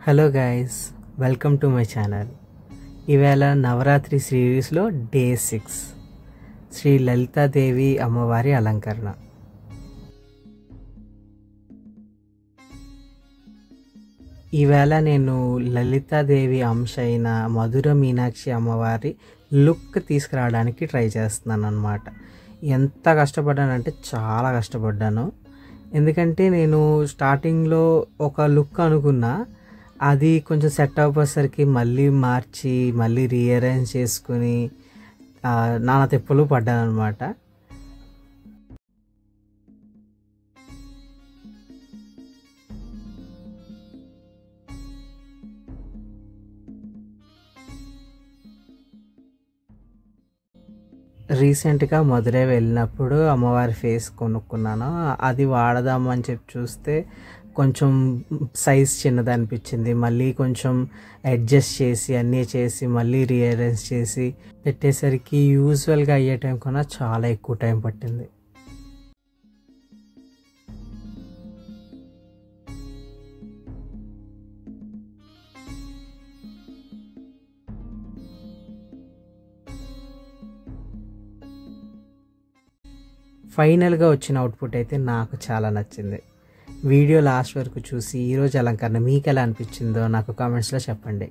Hello guys, welcome to my channel. ఈవేళ నవరాత్రి సిరీస్లో day 6 Shri Lalitha Devi అమ్మవారి అలంకరణ. ఈవేళ నేను లలితాదేవి అంశ అయిన మధుర మీనాక్షి అమ్మవారి లుక్ తీసుకురావడానికి ట్రై చేస్తున్నాను అన్నమాట. ఎంత కష్టపడ్డానంటే చాలా కష్టపడ్డాను. ఎందుకంటే నేను స్టార్టింగ్లో ఒక లుక్ అనుకున్నా, అది కొంచెం సెట్ అవ్వసరికి మళ్ళీ మార్చి మళ్ళీ రీఅరేంజ్ చేసుకుని నానా తిప్పలు పడ్డాను అనమాట. రీసెంట్గా మధురై వెళ్ళినప్పుడు అమ్మవారి ఫేస్ కొనుక్కున్నాను. అది వాడదామని చెప్పి చూస్తే కొంచెం సైజ్ చిన్నది అనిపించింది. మళ్ళీ కొంచెం అడ్జస్ట్ చేసి అన్నీ చేసి మళ్ళీ రీఅరేంజ్ చేసి పెట్టేసరికి యూజువల్గా అయ్యే టైం కన్నా చాలా ఎక్కువ టైం పట్టింది. ఫైనల్గా వచ్చిన అవుట్పుట్ అయితే నాకు చాలా నచ్చింది. వీడియో లాస్ట్ వరకు చూసి ఈరోజు అలంకరణ మీకు ఎలా అనిపించిందో నాకు కామెంట్స్లో చెప్పండి.